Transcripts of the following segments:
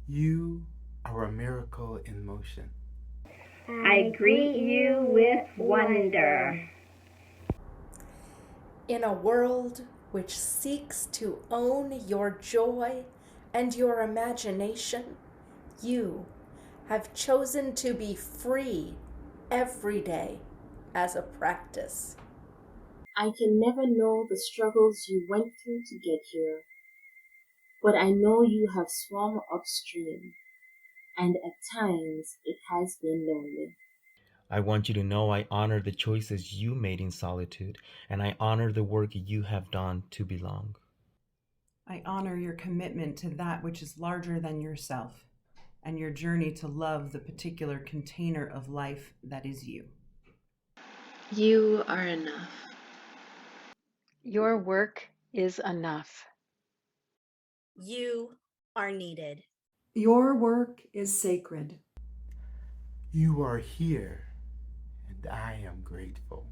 You are a miracle in motion. I greet you with wonder. In a world which seeks to own your joy and your imagination, you have chosen to be free every day as a practice. I can never know the struggles you went through to get here, but I know you have swum upstream, and at times it has been lonely. I want you to know I honor the choices you made in solitude, and I honor the work you have done to belong. I honor your commitment to that which is larger than yourself, and your journey to love the particular container of life that is you. You are enough. Your work is enough. You are needed. Your work is sacred. You are here, and I am grateful.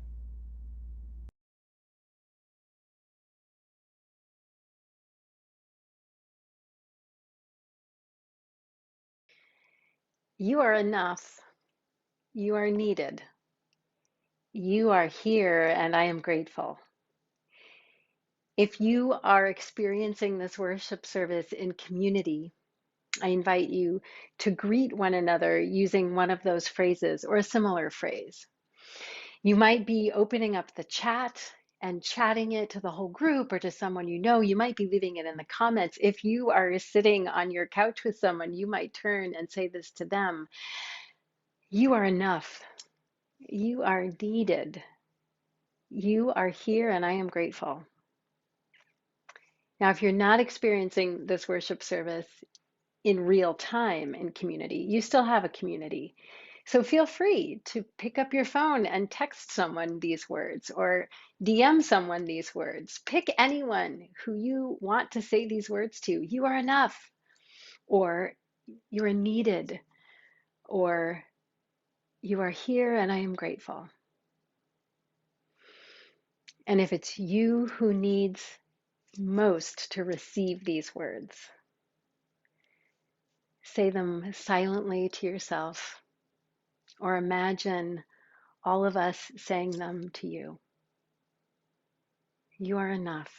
You are enough. You are needed. You are here, and I am grateful. If you are experiencing this worship service in community, I invite you to greet one another using one of those phrases or a similar phrase. You might be opening up the chat and chatting it to the whole group or to someone you know. You might be leaving it in the comments. If you are sitting on your couch with someone, you might turn and say this to them. You are enough. You are needed. You are here, and I am grateful. Now, if you're not experiencing this worship service in real time in community, you still have a community. So feel free to pick up your phone and text someone these words or DM someone these words. Pick anyone who you want to say these words to. You are enough, or you are needed, or you are here and I am grateful. And if it's you who needs most to receive these words, say them silently to yourself or imagine all of us saying them to you. You are enough.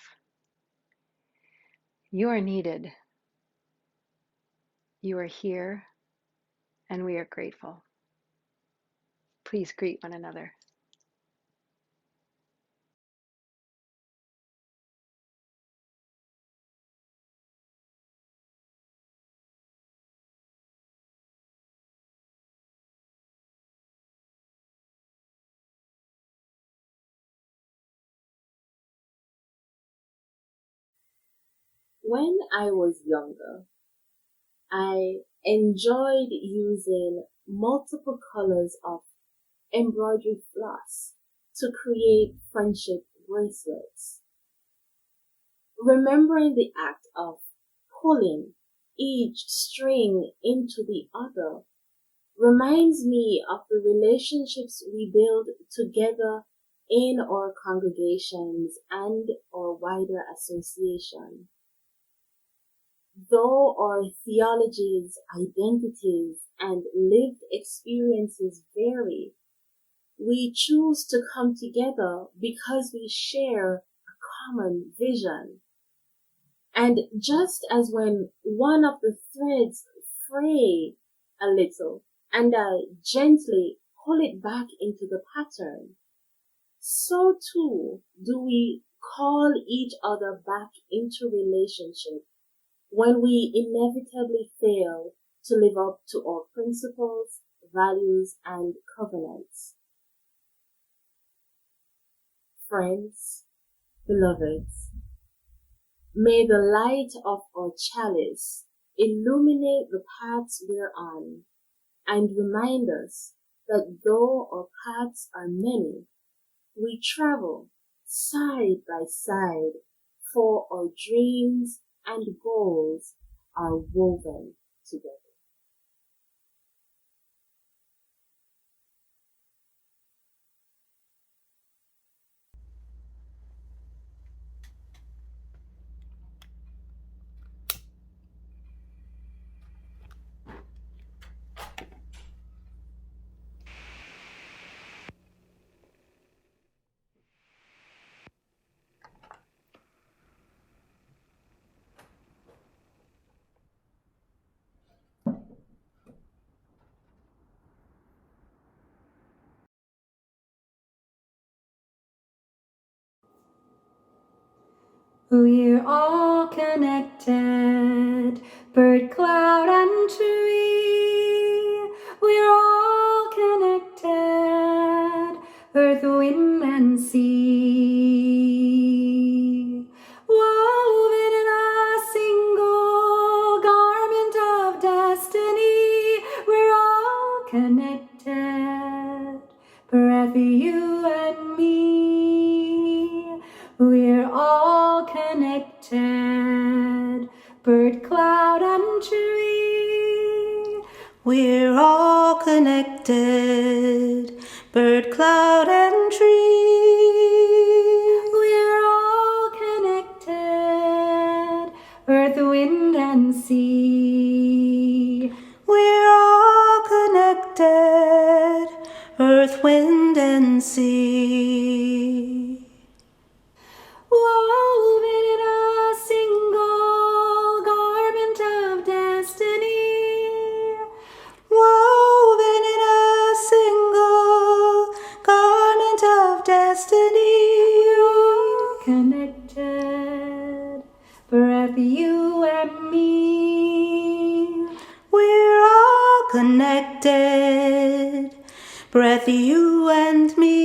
You are needed. You are here, and we are grateful. Please greet one another. When I was younger, I enjoyed using multiple colors of embroidery floss to create friendship bracelets. Remembering the act of pulling each string into the other reminds me of the relationships we build together in our congregations and our wider association. Though our theologies, identities, and lived experiences vary, we choose to come together because we share a common vision. And just as when one of the threads fray a little and I gently pull it back into the pattern, so too do we call each other back into relationship when we inevitably fail to live up to our principles, values, and covenants. Friends, beloveds, may the light of our chalice illuminate the paths we're on and remind us that though our paths are many, we travel side by side, for our dreams and goals are woven together. We're all connected, bird, cloud, and tree. We're all connected, earth, wind, and sea. Woven in a single garment of destiny, we're all connected, breath, you and me. We're all connected, bird, cloud, and tree. We're all connected, bird, cloud, and tree. We're all connected, earth, wind, and sea. We're all connected, earth, wind, and sea. Woven in a single garment of destiny. Woven in a single garment of destiny. Connected, breath, you and me. We're all connected, breath, you and me.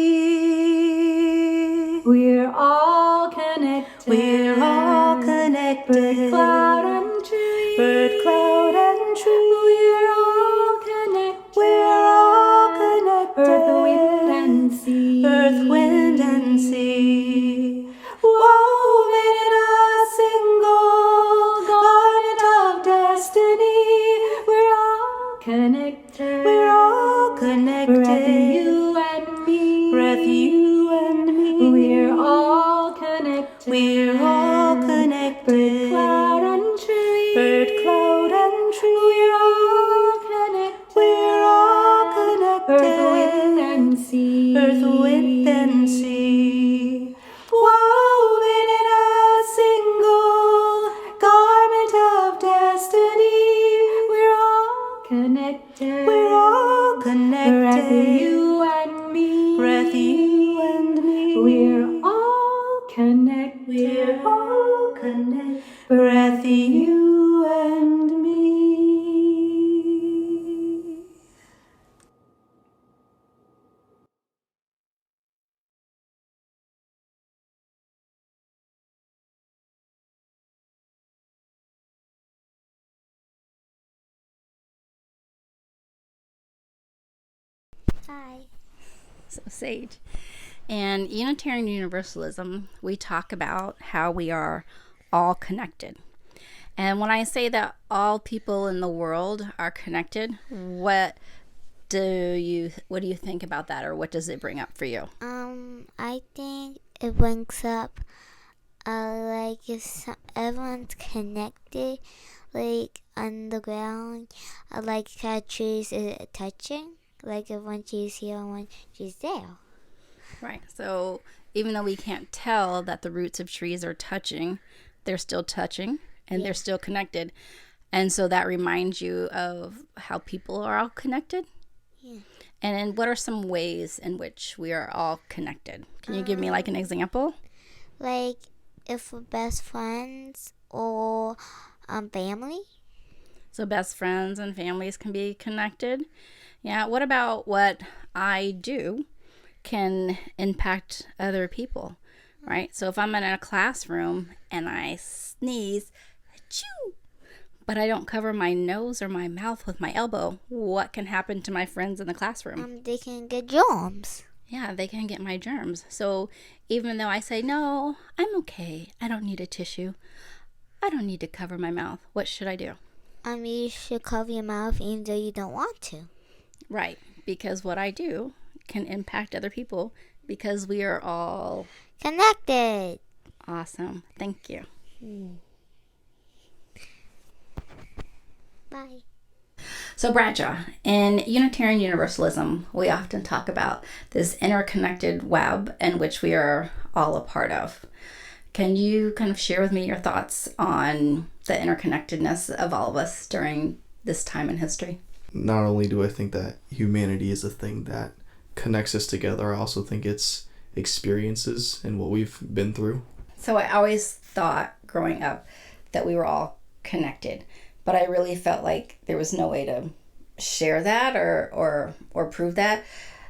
We're all connected. We're all connected. Bird, cloud, and tree. Bird, cloud, and tree. We're all connected. We're all connected. Earth, wind, and sea. Earth, wind, and sea. Woven in a single garment of destiny. We're all connected. We're all connected. Breath, you and me. Breath, you and me. We're all connected. We're all connected. Bird, cloud, and tree. Bird, cloud, and tree. We're all connected. We're all connected. Earth, wind, and sea. Earth, wind, and sea. Woven in a single garment of destiny. We're all connected. We're all connected. Breath, you and me. Breath, you and me. We're all connected. We're all connected. Breath, you and me. Hi. So, Sage. In Unitarian Universalism, we talk about how we are all connected. And when I say that all people in the world are connected, what do you think about that, or what does it bring up for you? I think it brings up like if everyone's connected, like on the ground, like how trees is touching. Like if one tree is here and one tree is there. Right. So even though we can't tell that the roots of trees are touching, they're still touching and they're still connected. And so that reminds you of how people are all connected? Yeah. And what are some ways in which we are all connected? Can you give me like an example? Like if we're best friends or family. So best friends and families can be connected. Yeah. What about what I do can impact other people, right? So if I'm in a classroom and I sneeze, achoo, but I don't cover my nose or my mouth with my elbow, what can happen to my friends in the classroom? They can get germs. Yeah, they can get my germs. So even though I say, no, I'm okay, I don't need a tissue, I don't need to cover my mouth, what should I do? You should cover your mouth even though you don't want to. Right, because what I do can impact other people because we are all connected. Awesome. Thank you. Bye. So Bradshaw, in Unitarian Universalism, we often talk about this interconnected web in which we are all a part of. Can you kind of share with me your thoughts on the interconnectedness of all of us during this time in history? Not only do I think that humanity is a thing that connects us together, I also think it's experiences and what we've been through. So I always thought growing up that we were all connected, but I really felt like there was no way to share that or prove that.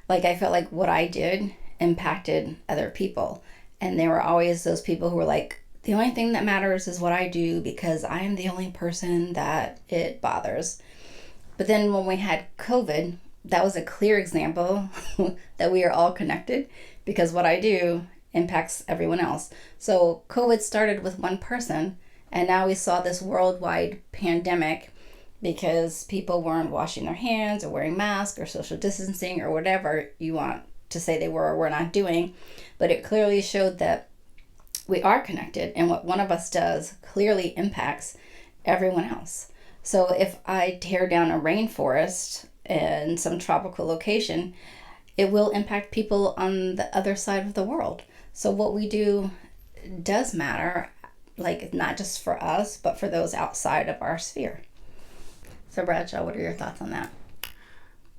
Like I felt like what I did impacted other people, and there were always those people who were like, the only thing that matters is what I do because I am the only person that it bothers. But then when we had COVID, that was a clear example that we are all connected because what I do impacts everyone else. So COVID started with one person, and now we saw this worldwide pandemic because people weren't washing their hands or wearing masks or social distancing or whatever you want to say they were or were not doing. But it clearly showed that we are connected, and what one of us does clearly impacts everyone else. So if I tear down a rainforest in some tropical location, it will impact people on the other side of the world. So what we do does matter, like not just for us, but for those outside of our sphere. So Bradshaw, what are your thoughts on that?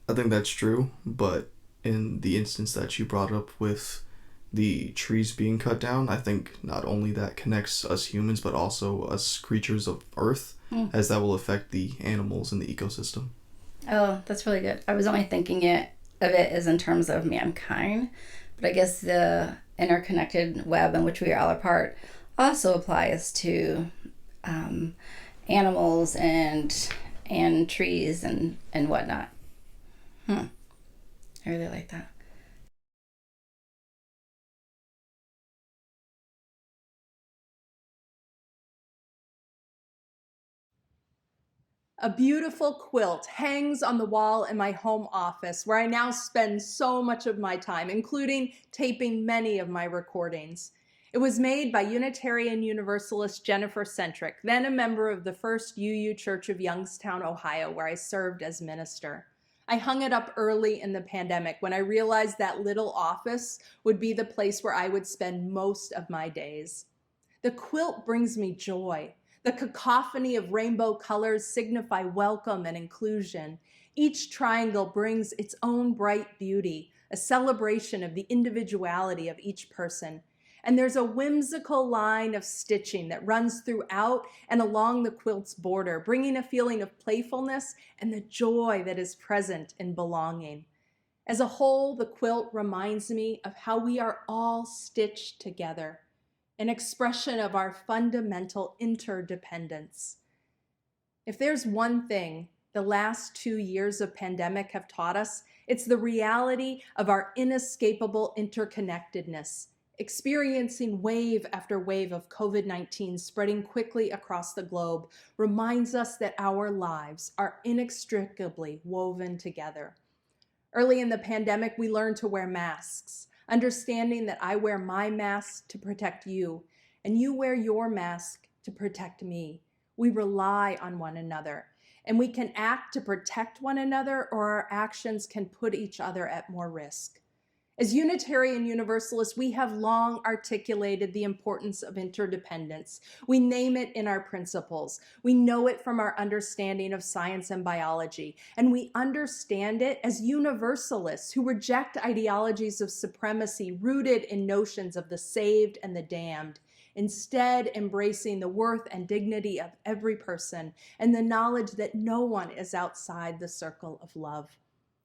I think that's true, but in the instance that you brought up with the trees being cut down, I think not only that connects us humans, but also us creatures of Earth, as that will affect the animals in the ecosystem. Oh, that's really good. I was only thinking of it as in terms of mankind, but I guess the interconnected web in which we are all a part also applies to animals and trees and whatnot. I really like that. A beautiful quilt hangs on the wall in my home office, where I now spend so much of my time, including taping many of my recordings. It was made by Unitarian Universalist Jennifer Centric, then a member of the First UU Church of Youngstown, Ohio, where I served as minister. I hung it up early in the pandemic when I realized that little office would be the place where I would spend most of my days. The quilt brings me joy. The cacophony of rainbow colors signify welcome and inclusion. Each triangle brings its own bright beauty, a celebration of the individuality of each person. And there's a whimsical line of stitching that runs throughout and along the quilt's border, bringing a feeling of playfulness and the joy that is present in belonging. As a whole, the quilt reminds me of how we are all stitched together, an expression of our fundamental interdependence. If there's one thing the last 2 years of pandemic have taught us, it's the reality of our inescapable interconnectedness. Experiencing wave after wave of COVID-19 spreading quickly across the globe reminds us that our lives are inextricably woven together. Early in the pandemic, we learned to wear masks, understanding that I wear my mask to protect you, and you wear your mask to protect me. We rely on one another, and we can act to protect one another, or our actions can put each other at more risk. As Unitarian Universalists, we have long articulated the importance of interdependence. We name it in our principles. We know it from our understanding of science and biology, and we understand it as universalists who reject ideologies of supremacy rooted in notions of the saved and the damned, instead embracing the worth and dignity of every person and the knowledge that no one is outside the circle of love.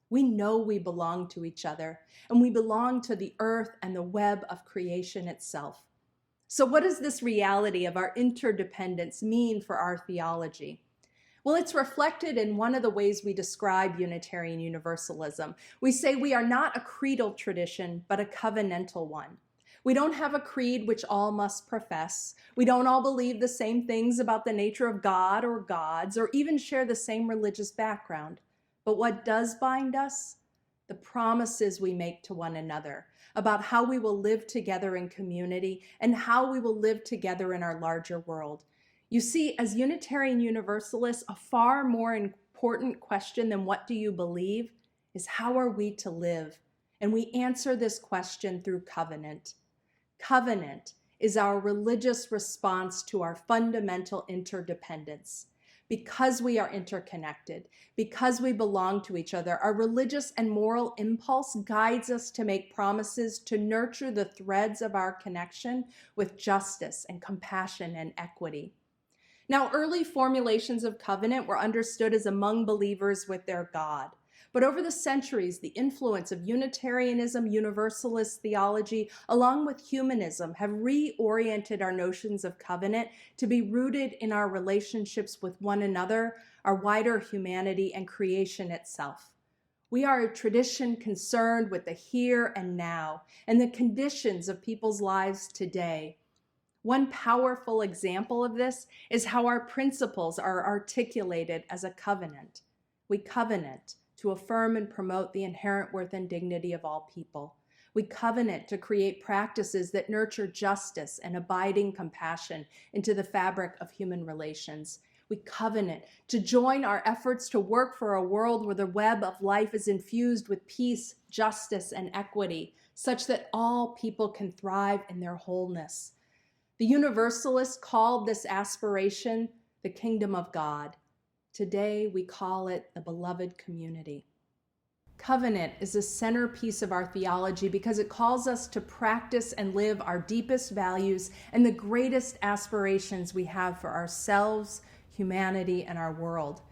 We know we belong to each other, and we belong to the earth and the web of creation itself. So what does this reality of our interdependence mean for our theology? Well, it's reflected in one of the ways we describe Unitarian Universalism. We say we are not a creedal tradition, but a covenantal one. We don't have a creed which all must profess. We don't all believe the same things about the nature of God or gods, or even share the same religious background. But what does bind us? The promises we make to one another about how we will live together in community and how we will live together in our larger world. You see, as Unitarian Universalists, a far more important question than what do you believe is how are we to live? And we answer this question through covenant. Covenant is our religious response to our fundamental interdependence. Because we are interconnected, because we belong to each other, our religious and moral impulse guides us to make promises to nurture the threads of our connection with justice and compassion and equity. Now, early formulations of covenant were understood as among believers with their God. But over the centuries, the influence of Unitarianism, Universalist theology, along with humanism, have reoriented our notions of covenant to be rooted in our relationships with one another, our wider humanity, and creation itself. We are a tradition concerned with the here and now and the conditions of people's lives today. One powerful example of this is how our principles are articulated as a covenant. We covenant to affirm and promote the inherent worth and dignity of all people. We covenant to create practices that nurture justice and abiding compassion into the fabric of human relations. We covenant to join our efforts to work for a world where the web of life is infused with peace, justice, and equity, such that all people can thrive in their wholeness. The Universalists called this aspiration the kingdom of God. Today, we call it the beloved community. Covenant is a centerpiece of our theology because it calls us to practice and live our deepest values and the greatest aspirations we have for ourselves, humanity, and our world.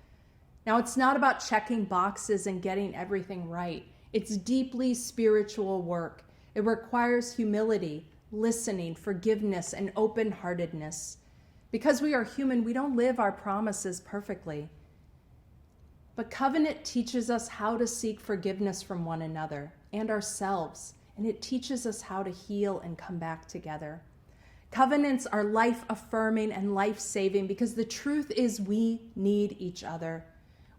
Now, it's not about checking boxes and getting everything right. It's deeply spiritual work. It requires humility, listening, forgiveness, and open-heartedness. Because we are human, we don't live our promises perfectly. But covenant teaches us how to seek forgiveness from one another and ourselves, and it teaches us how to heal and come back together. Covenants are life-affirming and life-saving because the truth is we need each other.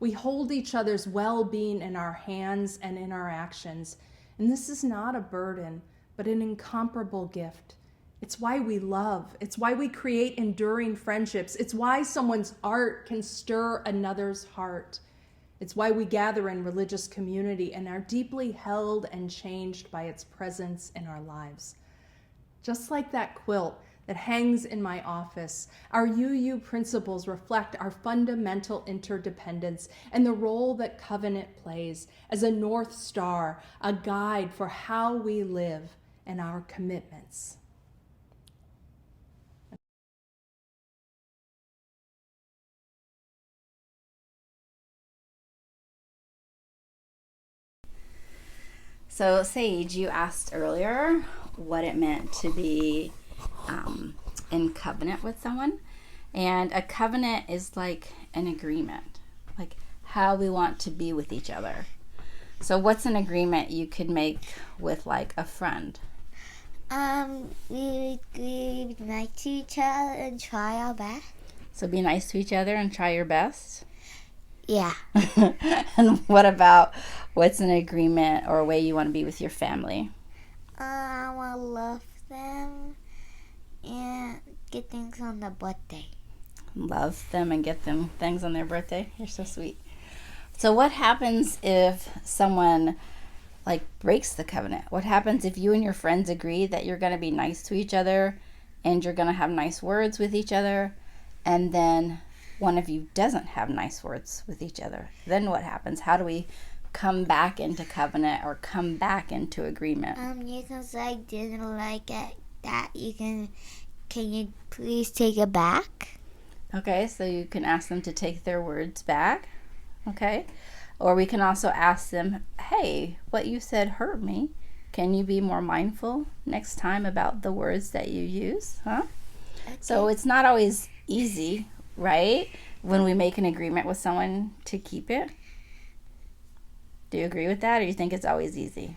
We hold each other's well-being in our hands and in our actions, and this is not a burden, but an incomparable gift. It's why we love. It's why we create enduring friendships. It's why someone's art can stir another's heart. It's why we gather in religious community and are deeply held and changed by its presence in our lives. Just like that quilt that hangs in my office, our UU principles reflect our fundamental interdependence and the role that covenant plays as a North Star, a guide for how we live and our commitments. So, Sage, you asked earlier what it meant to be in covenant with someone. And a covenant is like an agreement, like how we want to be with each other. So what's an agreement you could make with like a friend? We be nice to each other and try our best. So be nice to each other and try your best? Yeah. And what about what's an agreement or a way you want to be with your family? I want to love them and get things on their birthday. Love them and get them things on their birthday? You're so sweet. So what happens if someone like breaks the covenant? What happens if you and your friends agree that you're going to be nice to each other and you're going to have nice words with each other, and then one of you doesn't have nice words with each other? Then what happens? How do we come back into covenant or come back into agreement? You can say I didn't like it. That can you please take it back? Okay, so you can ask them to take their words back. Okay. Or we can also ask them, hey, what you said hurt me. Can you be more mindful next time about the words that you use? Huh? Okay. So it's not always easy, right? When we make an agreement with someone to keep it. Do you agree with that, or you think it's always easy?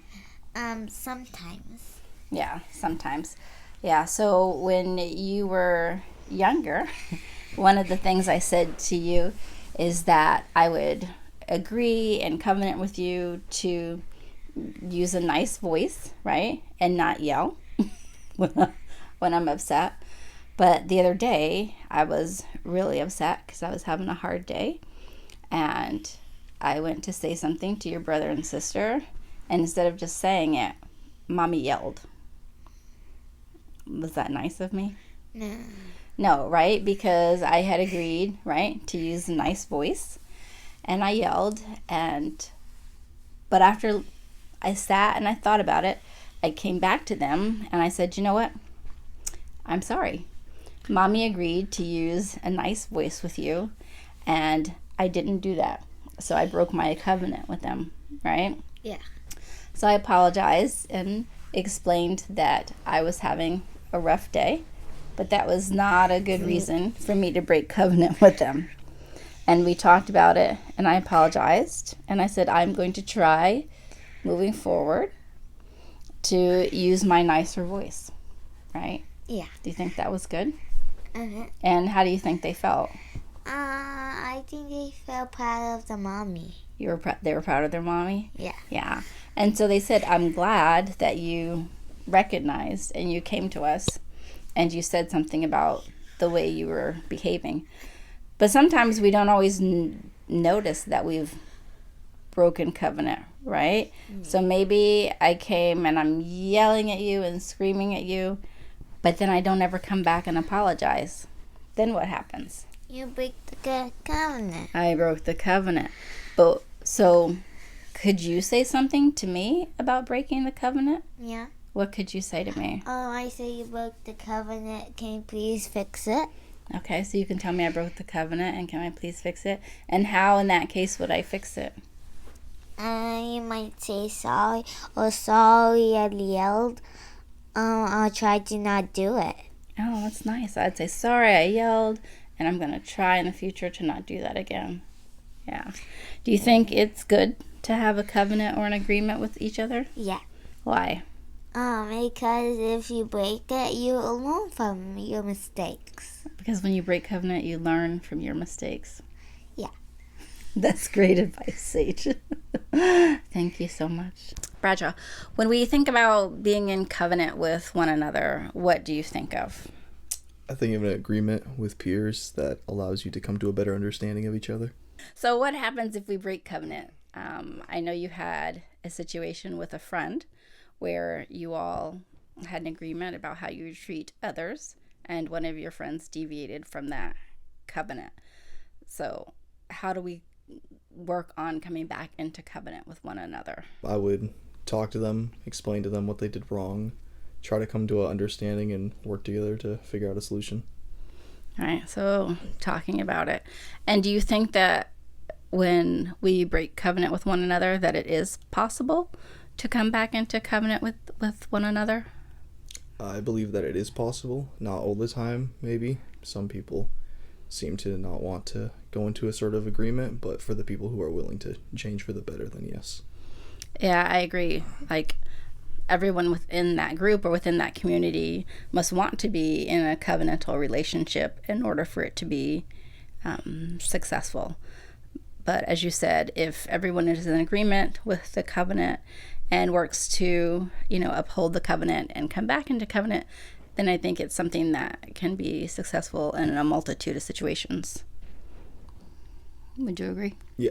Sometimes. Yeah, sometimes. Yeah, so when you were younger, one of the things I said to you is that I would agree and covenant with you to use a nice voice, right? And not yell when I'm upset. But the other day, I was really upset because I was having a hard day. And I went to say something to your brother and sister. And instead of just saying it, Mommy yelled. Was that nice of me? No. No, right? Because I had agreed, right, to use a nice voice, and I yelled, but after I sat and I thought about it, I came back to them and I said, you know what? I'm sorry. Mommy agreed to use a nice voice with you, and I didn't do that. So I broke my covenant with them, right? Yeah. So I apologized and explained that I was having a rough day, but that was not a good reason for me to break covenant with them. And we talked about it, and I apologized, and I said I'm going to try moving forward to use my nicer voice, right? Yeah. Do you think that was good? Uh-huh. And how do you think they felt? I think they felt proud of the mommy. They were proud of their mommy? Yeah. Yeah. And so they said, I'm glad that you recognized and you came to us and you said something about the way you were behaving. But sometimes we don't always notice that we've broken covenant, right? So maybe I came and I'm yelling at you and screaming at you, but then I don't ever come back and apologize. Then what happens? You break the covenant. I broke the covenant. But so could you say something to me about breaking the covenant? Yeah. What could you say to me? I say you broke the covenant. Can you please fix it? Okay, so you can tell me I broke the covenant and can I please fix it? And how in that case would I fix it? You might say sorry, or sorry I yelled. I'll try to not do it. Oh, that's nice. I'd say sorry I yelled, and I'm going to try in the future to not do that again. Yeah. Do you think it's good to have a covenant or an agreement with each other? Yeah. Why? Because if you break it, you learn from your mistakes. Because when you break covenant, you learn from your mistakes. Yeah. That's great advice, Sage. Thank you so much. Bradshaw, when we think about being in covenant with one another, what do you think of? I think of an agreement with peers that allows you to come to a better understanding of each other. So what happens if we break covenant? I know you had a situation with a friend where you all had an agreement about how you would treat others, and one of your friends deviated from that covenant. So how do we work on coming back into covenant with one another? I would talk to them, explain to them what they did wrong, try to come to an understanding and work together to figure out a solution. All right, so talking about it. And do you think that when we break covenant with one another that it is possible to come back into covenant with one another? I believe that it is possible. Not all the time, maybe. Some people seem to not want to go into a sort of agreement, but for the people who are willing to change for the better, then yes. Yeah, I agree. Like, everyone within that group or within that community must want to be in a covenantal relationship in order for it to be successful. But as you said, if everyone is in agreement with the covenant and works to, uphold the covenant and come back into covenant, then I think it's something that can be successful in a multitude of situations. Would you agree? Yeah.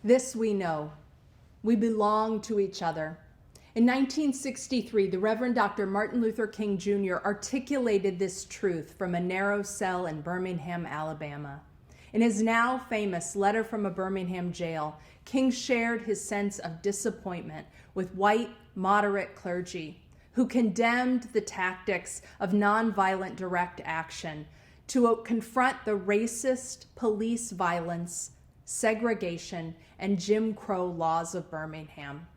This we know. We belong to each other. In 1963, the Reverend Dr. Martin Luther King Jr. articulated this truth from a narrow cell in Birmingham, Alabama. In his now famous Letter from a Birmingham Jail, King shared his sense of disappointment with white, moderate clergy who condemned the tactics of nonviolent direct action to confront the racist police violence, segregation, and Jim Crow laws of Birmingham.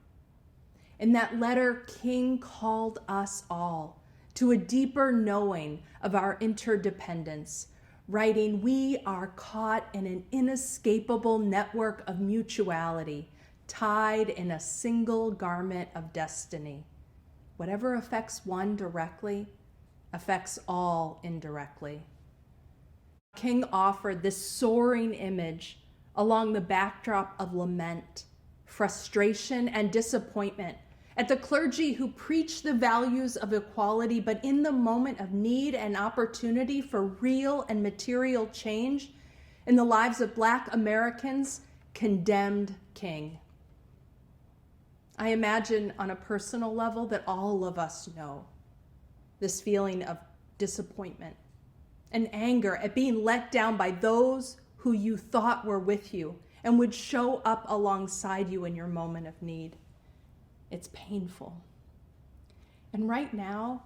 In that letter, King called us all to a deeper knowing of our interdependence, writing, "We are caught in an inescapable network of mutuality, tied in a single garment of destiny. Whatever affects one directly affects all indirectly." King offered this soaring image along the backdrop of lament, frustration, and disappointment at the clergy who preach the values of equality, but in the moment of need and opportunity for real and material change in the lives of Black Americans, condemned King. I imagine on a personal level that all of us know this feeling of disappointment and anger at being let down by those who you thought were with you and would show up alongside you in your moment of need. It's painful. And right now,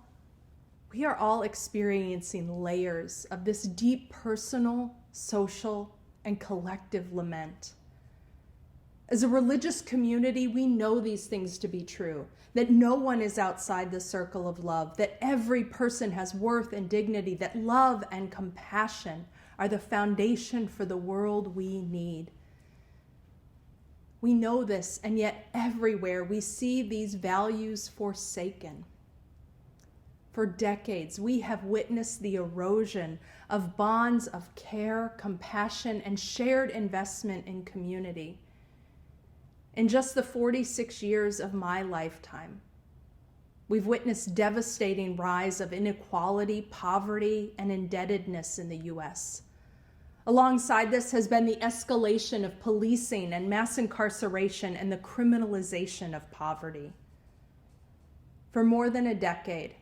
we are all experiencing layers of this deep personal, social, and collective lament. As a religious community, we know these things to be true, that no one is outside the circle of love, that every person has worth and dignity, that love and compassion are the foundation for the world we need. We know this, and yet everywhere we see these values forsaken. For decades, we have witnessed the erosion of bonds of care, compassion, and shared investment in community. In just the 46 years of my lifetime, we've witnessed devastating rise of inequality, poverty, and indebtedness in the U.S. Alongside this has been the escalation of policing and mass incarceration and the criminalization of poverty. For more than a decade,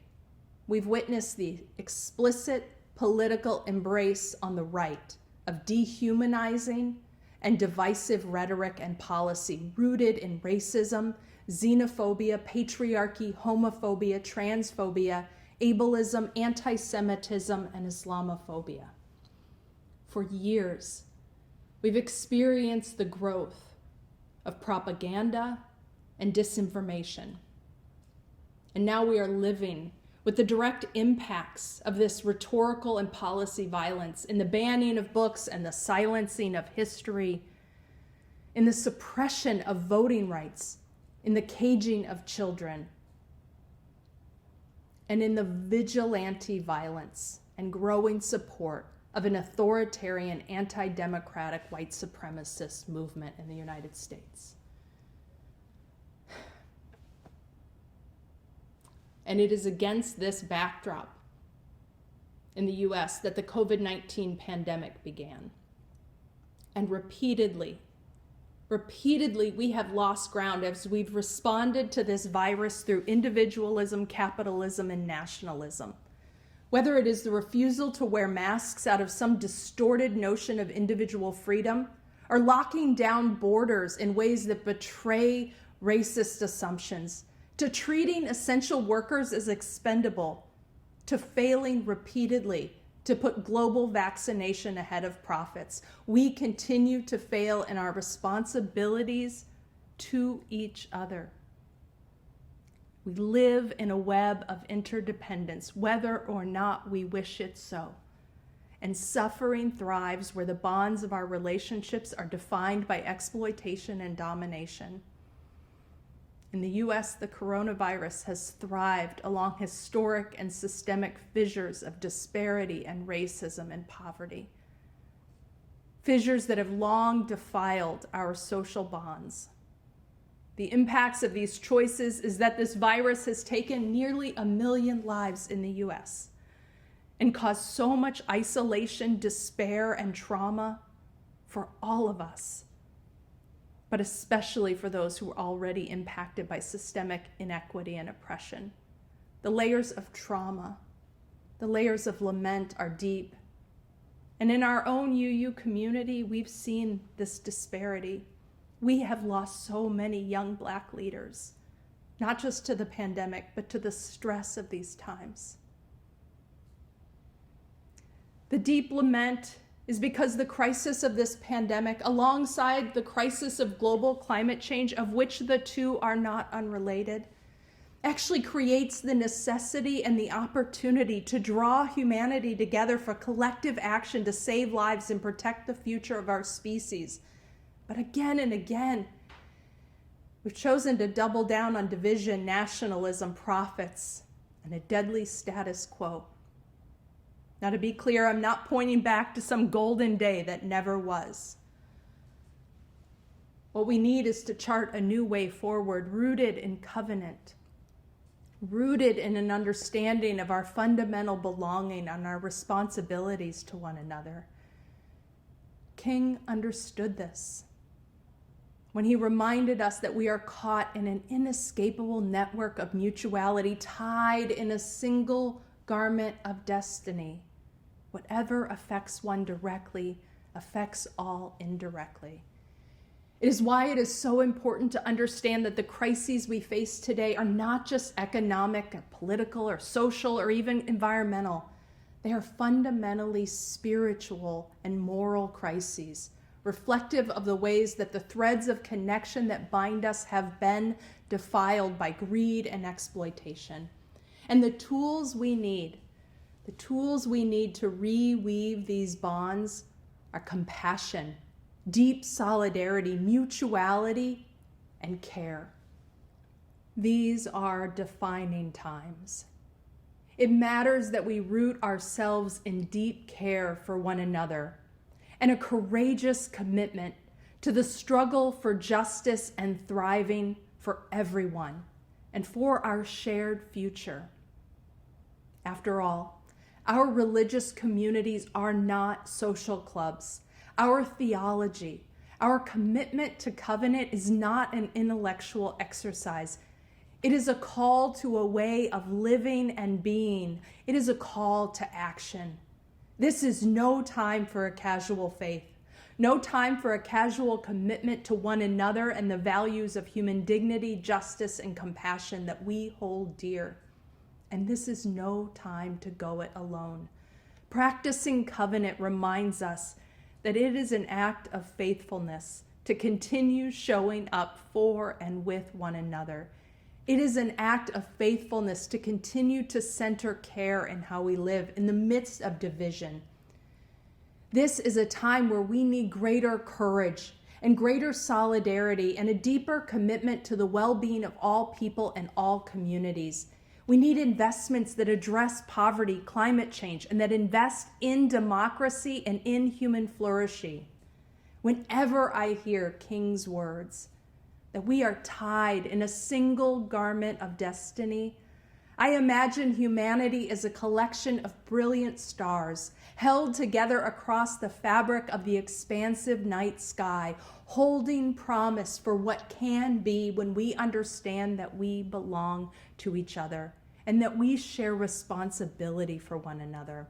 we've witnessed the explicit political embrace on the right of dehumanizing and divisive rhetoric and policy rooted in racism, xenophobia, patriarchy, homophobia, transphobia, ableism, anti-Semitism, and Islamophobia. For years, we've experienced the growth of propaganda and disinformation. And now we are living with the direct impacts of this rhetorical and policy violence in the banning of books and the silencing of history, in the suppression of voting rights, in the caging of children, and in the vigilante violence and growing support of an authoritarian, anti-democratic, white supremacist movement in the United States. And it is against this backdrop in the US that the COVID-19 pandemic began. And repeatedly, we have lost ground as we've responded to this virus through individualism, capitalism, and nationalism. Whether it is the refusal to wear masks out of some distorted notion of individual freedom, or locking down borders in ways that betray racist assumptions, to treating essential workers as expendable, to failing repeatedly to put global vaccination ahead of profits, we continue to fail in our responsibilities to each other. We live in a web of interdependence, whether or not we wish it so. And suffering thrives where the bonds of our relationships are defined by exploitation and domination. In the US, the coronavirus has thrived along historic and systemic fissures of disparity and racism and poverty. Fissures that have long defiled our social bonds. The impacts of these choices is that this virus has taken nearly 1 million lives in the US and caused so much isolation, despair, and trauma for all of us, but especially for those who are already impacted by systemic inequity and oppression. The layers of trauma, the layers of lament are deep. And in our own UU community, we've seen this disparity. We have lost so many young Black leaders, not just to the pandemic, but to the stress of these times. The deep lament is because the crisis of this pandemic, alongside the crisis of global climate change, of which the two are not unrelated, actually creates the necessity and the opportunity to draw humanity together for collective action to save lives and protect the future of our species. But again and again, we've chosen to double down on division, nationalism, profits, and a deadly status quo. Now, to be clear, I'm not pointing back to some golden day that never was. What we need is to chart a new way forward, rooted in covenant, rooted in an understanding of our fundamental belonging and our responsibilities to one another. King understood this when he reminded us that we are caught in an inescapable network of mutuality, tied in a single garment of destiny. Whatever affects one directly affects all indirectly. It is why it is so important to understand that the crises we face today are not just economic or political or social or even environmental. They are fundamentally spiritual and moral crises, reflective of the ways that the threads of connection that bind us have been defiled by greed and exploitation. And the tools we need to reweave these bonds are compassion, deep solidarity, mutuality, and care. These are defining times. It matters that we root ourselves in deep care for one another and a courageous commitment to the struggle for justice and thriving for everyone and for our shared future. After all, our religious communities are not social clubs. Our theology, our commitment to covenant is not an intellectual exercise. It is a call to a way of living and being. It is a call to action. This is no time for a casual faith, no time for a casual commitment to one another and the values of human dignity, justice, and compassion that we hold dear. And this is no time to go it alone. Practicing covenant reminds us that it is an act of faithfulness to continue showing up for and with one another. It is an act of faithfulness to continue to center care in how we live in the midst of division. This is a time where we need greater courage and greater solidarity and a deeper commitment to the well-being of all people and all communities. We need investments that address poverty, climate change, and that invest in democracy and in human flourishing. Whenever I hear King's words, that we are tied in a single garment of destiny, I imagine humanity as a collection of brilliant stars held together across the fabric of the expansive night sky, holding promise for what can be when we understand that we belong to each other and that we share responsibility for one another.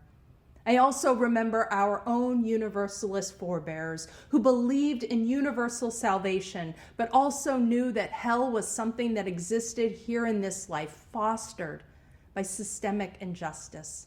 I also remember our own Universalist forebears who believed in universal salvation, but also knew that hell was something that existed here in this life, fostered by systemic injustice.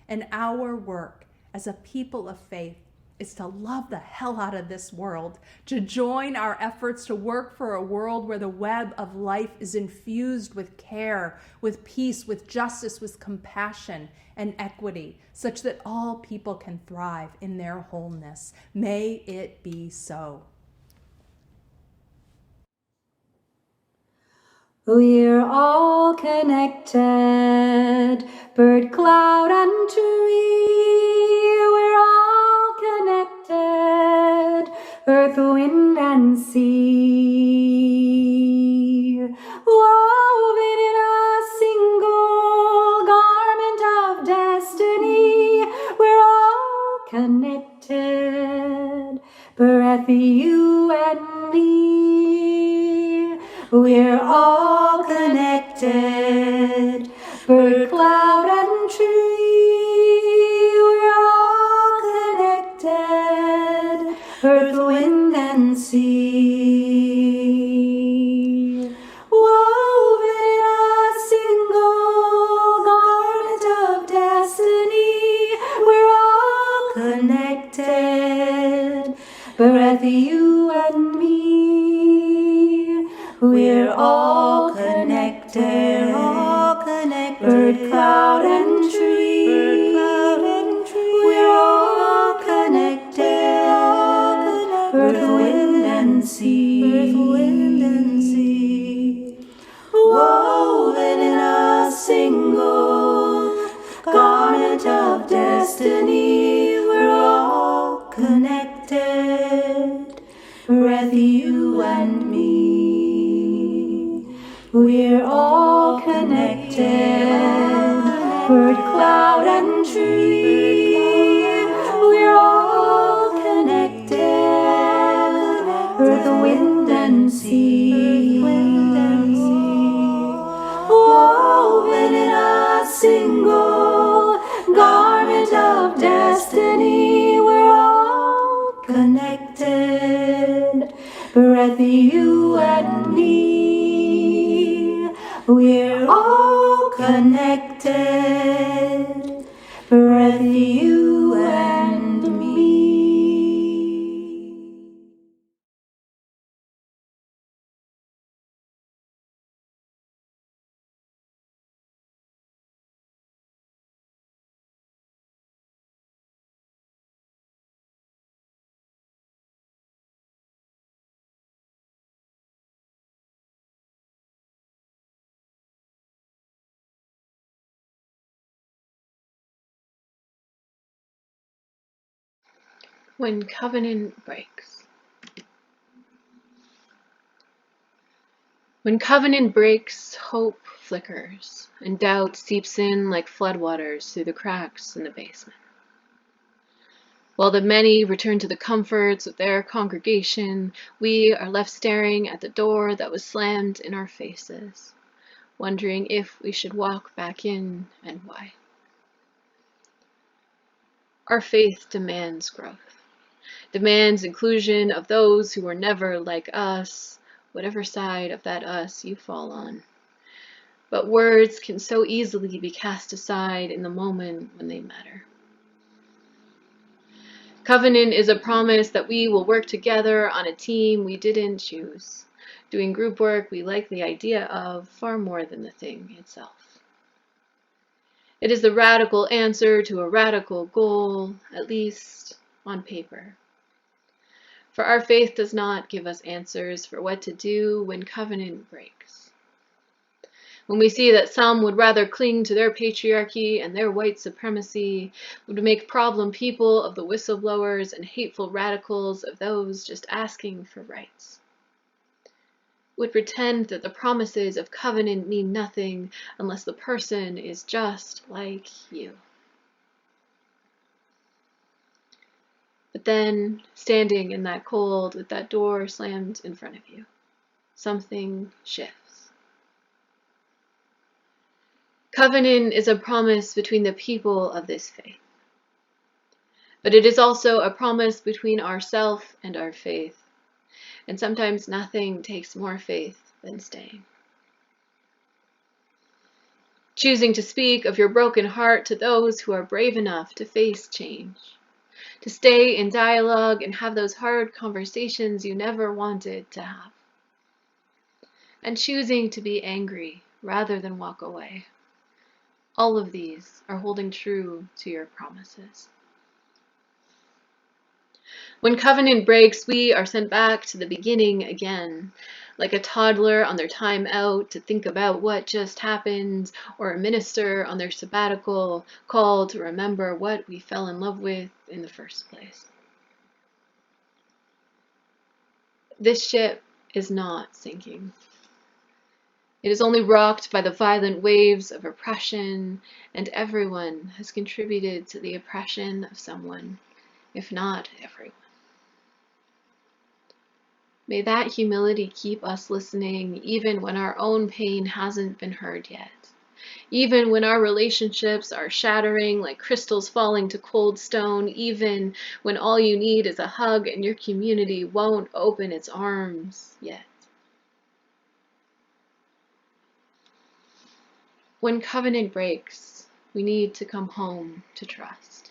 And our work as a people of faith is to love the hell out of this world, to join our efforts to work for a world where the web of life is infused with care, with peace, with justice, with compassion and equity, such that all people can thrive in their wholeness. May it be so. We're all connected, bird, cloud, and tree. We're all connected, earth, wind, and sea. Woven in a single garment of destiny, we're all connected, breath, you and me. We're all connected, bird, cloud, and tree. We're all connected, earth, wind, and sea. Woven in a single garment of destiny, we're all connected, breath, you and me. We're all connected, bird, cloud, and tree. We're all connected, earth, wind, and sea. Woven in a single garment of destiny, we're all connected, breath, you and breath, you and me. We're all connected. Breath, you and me. When covenant breaks. When covenant breaks, hope flickers, and doubt seeps in like floodwaters through the cracks in the basement. While the many return to the comforts of their congregation, we are left staring at the door that was slammed in our faces, wondering if we should walk back in and why. Our faith demands growth, demands inclusion of those who were never like us, whatever side of that us you fall on. But words can so easily be cast aside in the moment when they matter. Covenant is a promise that we will work together on a team we didn't choose, doing group work we like the idea of far more than the thing itself. It is the radical answer to a radical goal, at least on paper. For our faith does not give us answers for what to do when covenant breaks. When we see that some would rather cling to their patriarchy and their white supremacy, would make problem people of the whistleblowers and hateful radicals of those just asking for rights. Would pretend that the promises of covenant mean nothing unless the person is just like you. But then, standing in that cold with that door slammed in front of you, something shifts. Covenant is a promise between the people of this faith. But it is also a promise between ourself and our faith. And sometimes nothing takes more faith than staying. Choosing to speak of your broken heart to those who are brave enough to face change. To stay in dialogue and have those hard conversations you never wanted to have. And choosing to be angry rather than walk away. All of these are holding true to your promises. When covenant breaks, we are sent back to the beginning again, like a toddler on their time out to think about what just happened, or a minister on their sabbatical called to remember what we fell in love with in the first place. This ship is not sinking. It is only rocked by the violent waves of oppression, and everyone has contributed to the oppression of someone, if not everyone. May that humility keep us listening even when our own pain hasn't been heard yet. Even when our relationships are shattering like crystals falling to cold stone, even when all you need is a hug and your community won't open its arms yet. When covenant breaks, we need to come home to trust.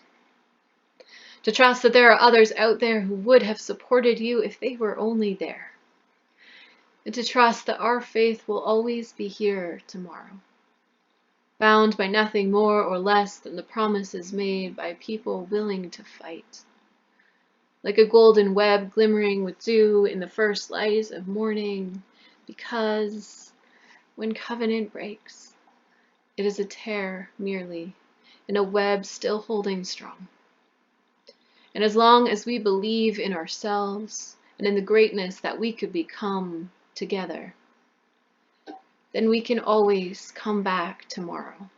To trust that there are others out there who would have supported you if they were only there. And to trust that our faith will always be here tomorrow. Bound by nothing more or less than the promises made by people willing to fight. Like a golden web glimmering with dew in the first light of morning, because when covenant breaks, it is a tear merely, in a web still holding strong. And as long as we believe in ourselves and in the greatness that we could become together, then we can always come back tomorrow,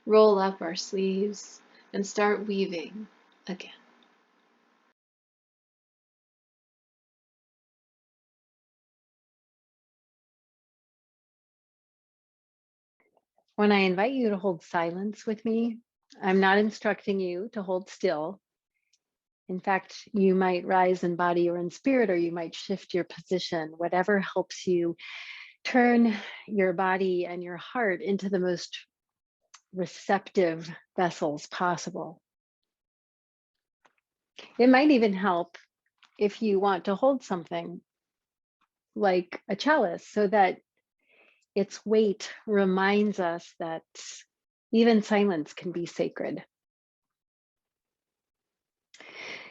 roll up our sleeves, and start weaving again. When I invite you to hold silence with me, I'm not instructing you to hold still. In fact, you might rise in body or in spirit, or you might shift your position, whatever helps you turn your body and your heart into the most receptive vessels possible. It might even help if you want to hold something like a chalice, so that its weight reminds us that even silence can be sacred.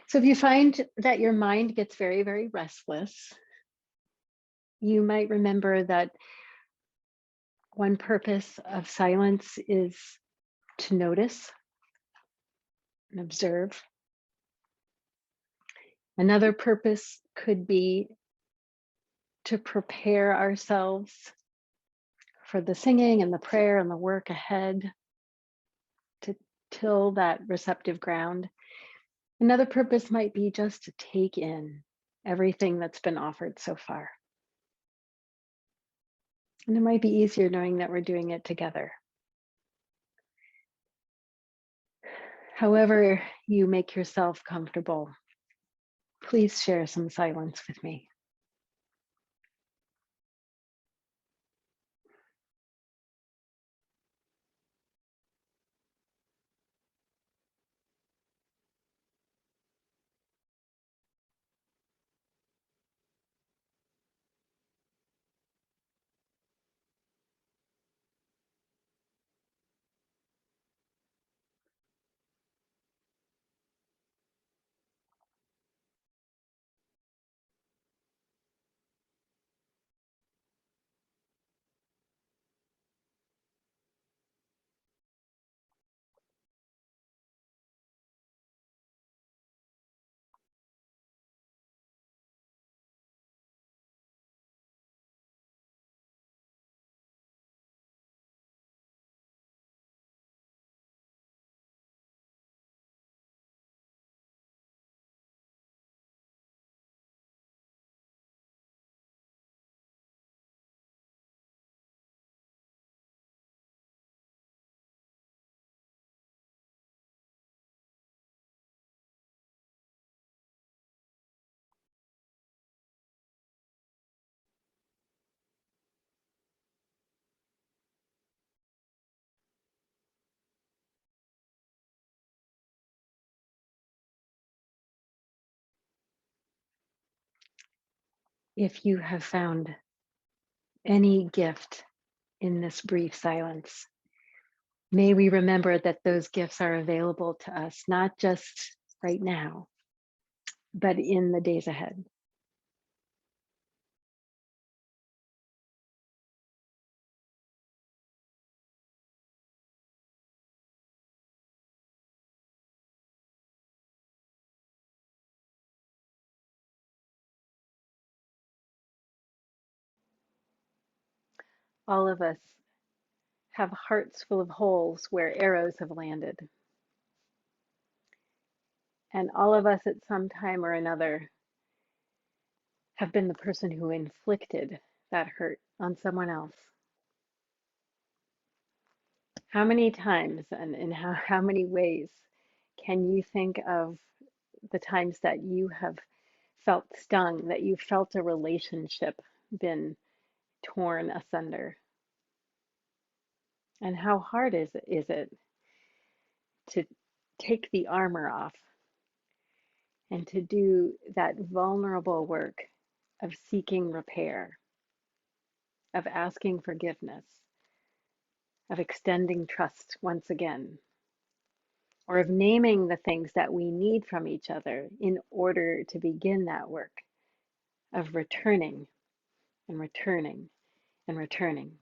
So if you find that your mind gets very, very restless, you might remember that one purpose of silence is to notice and observe. Another purpose could be to prepare ourselves for the singing and the prayer and the work ahead, to till that receptive ground. Another purpose might be just to take in everything that's been offered so far. And it might be easier knowing that we're doing it together. However you make yourself comfortable, please share some silence with me. If you have found any gift in this brief silence, may we remember that those gifts are available to us, not just right now, but in the days ahead. All of us have hearts full of holes where arrows have landed. And all of us at some time or another have been the person who inflicted that hurt on someone else. How many times and in how many ways can you think of the times that you have felt stung, that you felt a relationship been torn asunder? And how hard is it to take the armor off and to do that vulnerable work of seeking repair, of asking forgiveness, of extending trust once again, or of naming the things that we need from each other in order to begin that work of returning and returning and returning.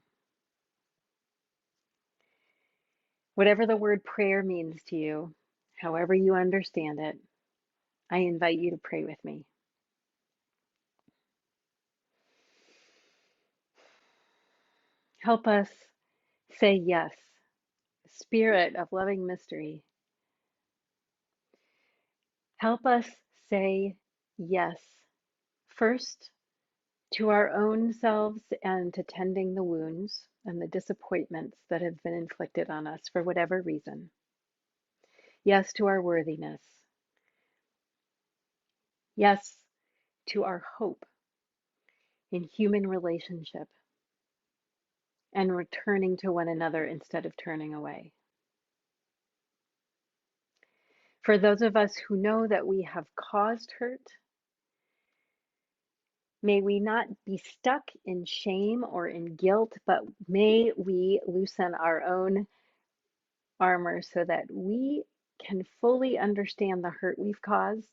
Whatever the word prayer means to you, however you understand it, I invite you to pray with me. Help us say yes, Spirit of loving mystery. Help us say yes, first to our own selves and to tending the wounds and the disappointments that have been inflicted on us for whatever reason. Yes to our worthiness. Yes to our hope in human relationship and returning to one another instead of turning away. For those of us who know that we have caused hurt, may we not be stuck in shame or in guilt, but may we loosen our own armor so that we can fully understand the hurt we've caused,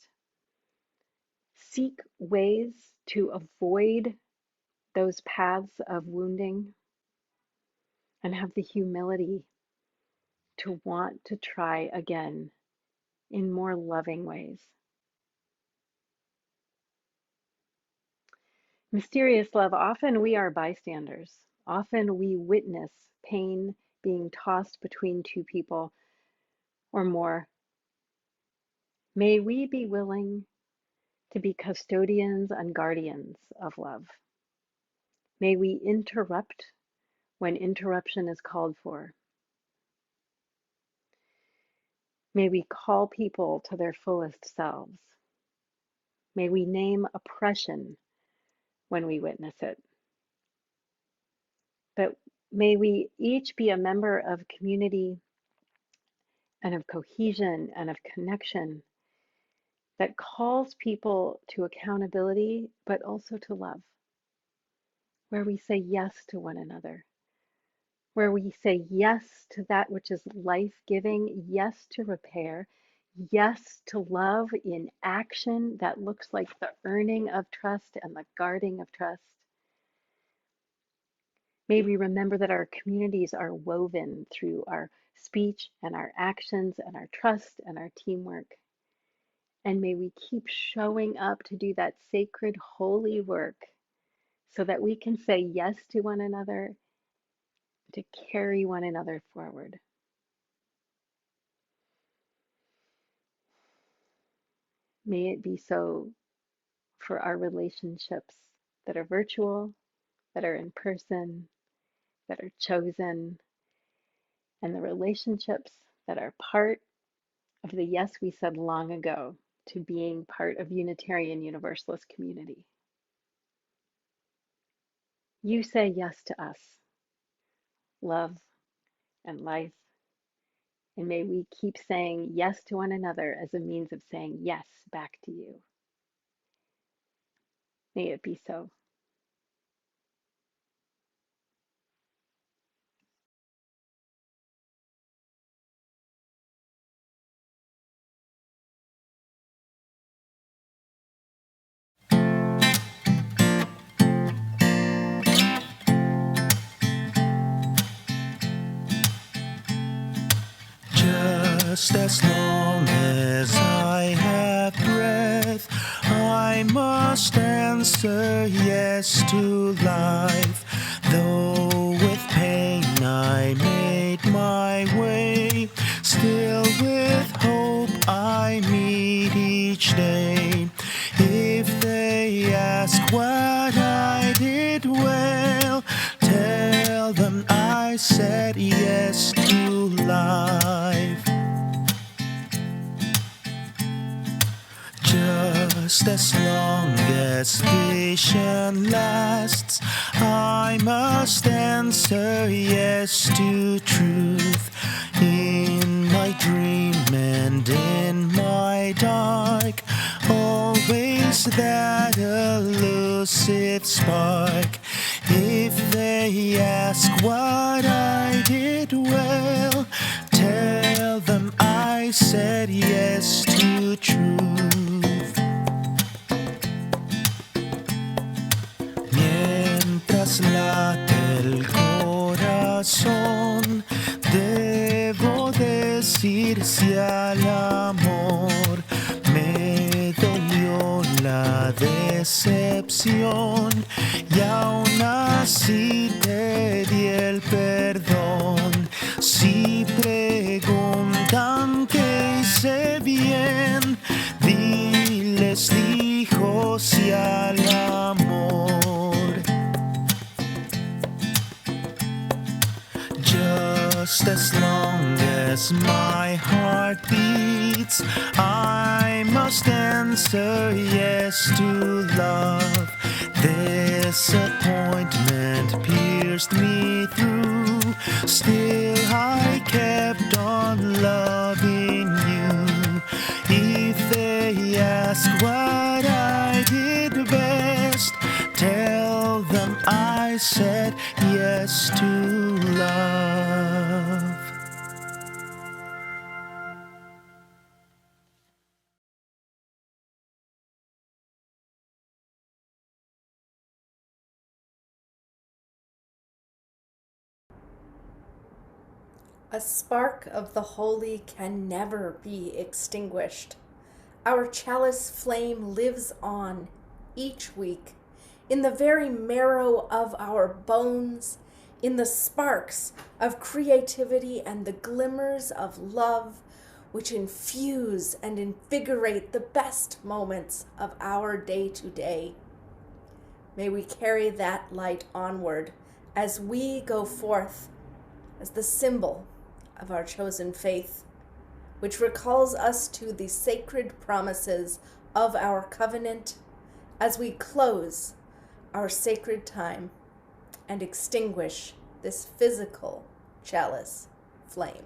seek ways to avoid those paths of wounding, and have the humility to want to try again in more loving ways. Mysterious love, often we are bystanders. Often we witness pain being tossed between two people or more. May we be willing to be custodians and guardians of love. May we interrupt when interruption is called for. May we call people to their fullest selves. May we name oppression when we witness it. But may we each be a member of community and of cohesion and of connection that calls people to accountability, but also to love, where we say yes to one another, where we say yes to that which is life-giving, yes to repair, yes to love in action that looks like the earning of trust and the guarding of trust. May we remember that our communities are woven through our speech and our actions and our trust and our teamwork. And may we keep showing up to do that sacred, holy work so that we can say yes to one another, to carry one another forward. May it be so for our relationships that are virtual, that are in person, that are chosen, and the relationships that are part of the yes we said long ago to being part of Unitarian Universalist community. You say yes to us, love and life, and may we keep saying yes to one another as a means of saying yes back to you. May it be so. Just as long as I have breath, I must answer yes to life. Though with pain I made my way, still with hope I meet each day. If they ask what I did well, tell them I said yes to life. Just as long as vision lasts, I must answer yes to truth. In my dream and in my dark, always that elusive spark. If they ask what I did well, tell them I said yes to truth. Mientras late el corazón, debo decir sí al amor. Me dolió la decepción y aún así te di el perdón. Si preguntan qué hice bien, diles dijo sí al amor. Just as long as my heart beats, I must answer answer yes to love. Disappointment pierced me through. Still I kept on loving you. If they ask what I did best, tell them I said yes to love. A spark of the holy can never be extinguished. Our chalice flame lives on each week in the very marrow of our bones, in the sparks of creativity and the glimmers of love which infuse and invigorate the best moments of our day-to-day. May we carry that light onward as we go forth as the symbol of our chosen faith, which recalls us to the sacred promises of our covenant as we close our sacred time and extinguish this physical chalice flame.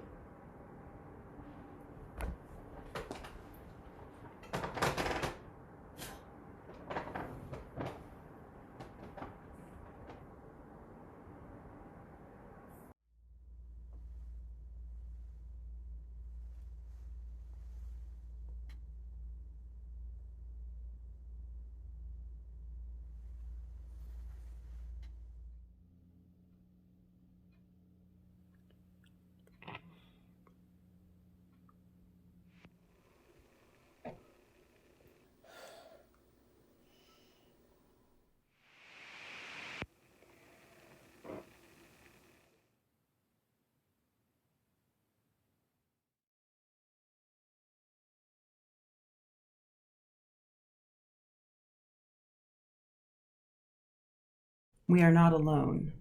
We are not alone,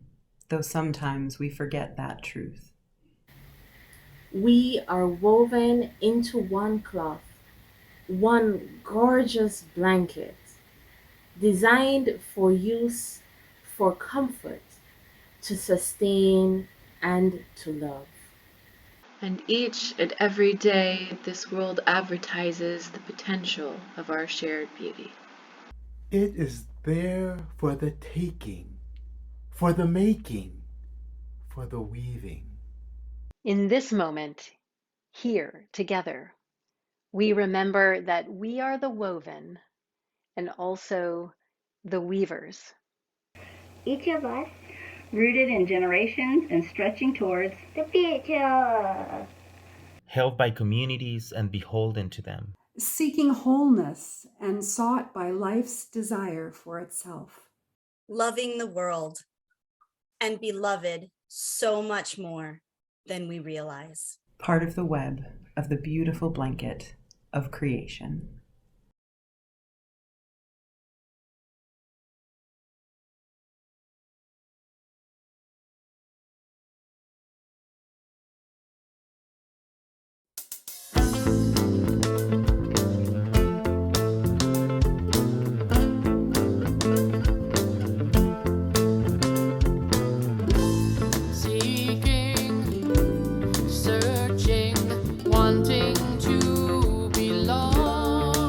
though sometimes we forget that truth. We are woven into one cloth, one gorgeous blanket, designed for use, for comfort, to sustain, and to love. And each and every day, this world advertises the potential of our shared beauty. It is there for the taking, for the making, for the weaving. In this moment, here together, we remember that we are the woven and also the weavers. Each of us rooted in generations and stretching towards the future. Held by communities and beholden to them. Seeking wholeness and sought by life's desire for itself. Loving the world and beloved so much more than we realize. Part of the web of the beautiful blanket of creation. Searching, wanting to belong.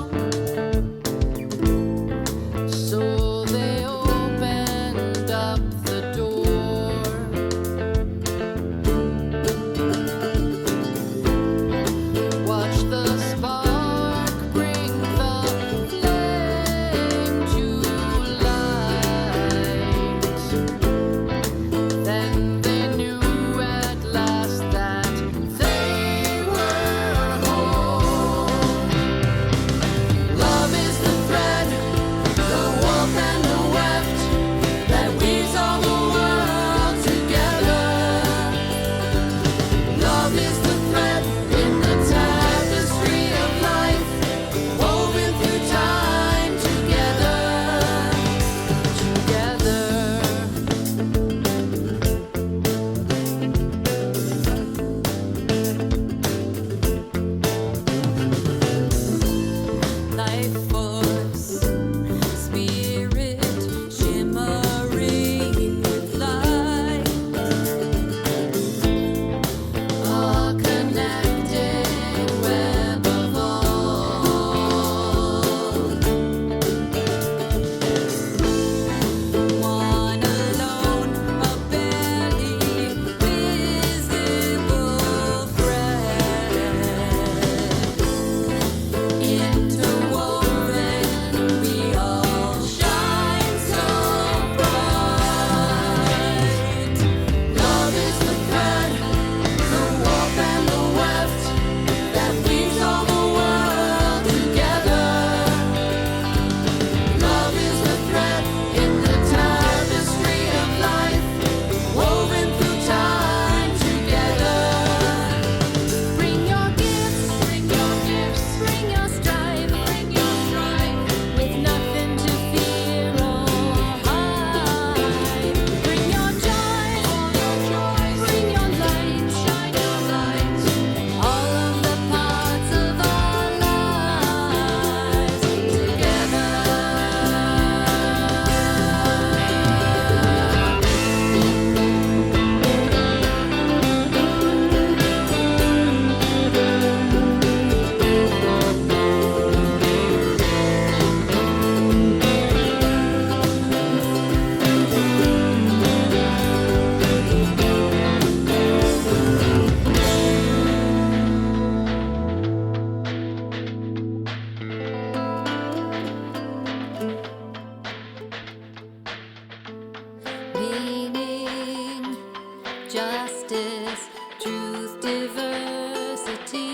justice, truth, diversity.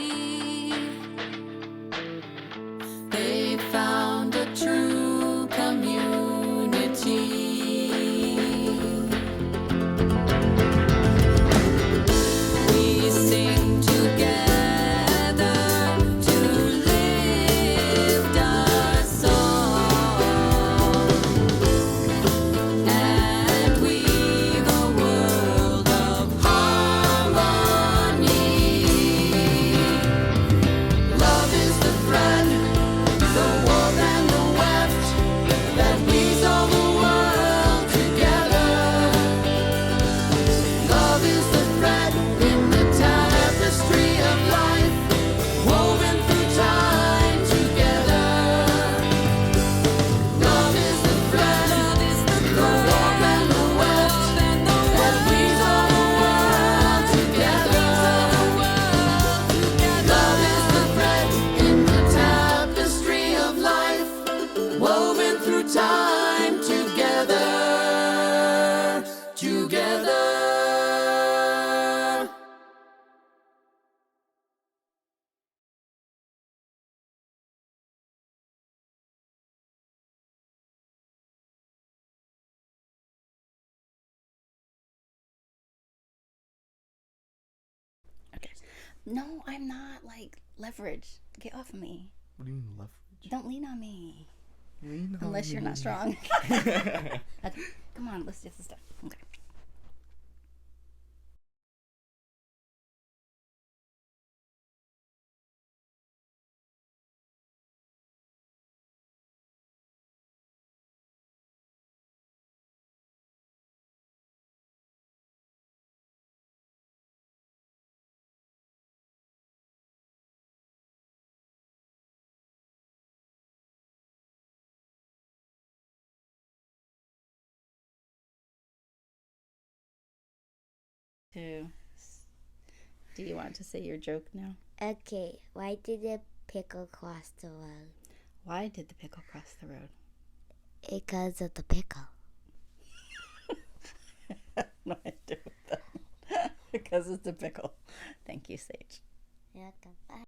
They found a true community. We sing together to lift our song and weave a world of harmony. Love is the thread, the warmth and the weft that weaves all the world together. Love is the thread in the tapestry of life, woven through time together. Love is the thread, the warmth and the weft that weaves all the world together. Love is the thread in the tapestry of life, woven through time together. Together. Okay. No, I'm not like leverage. Get off of me. What do you mean leverage? Don't lean on me. Lean on Unless you're not me. strong. Okay, come on, let's do this stuff. Okay. Do you want to say your joke now? Okay, why did the pickle cross the road? Why did the pickle cross the road? Because of the pickle. No idea what that. Because it's a pickle. Thank you, Sage. You're welcome. Bye.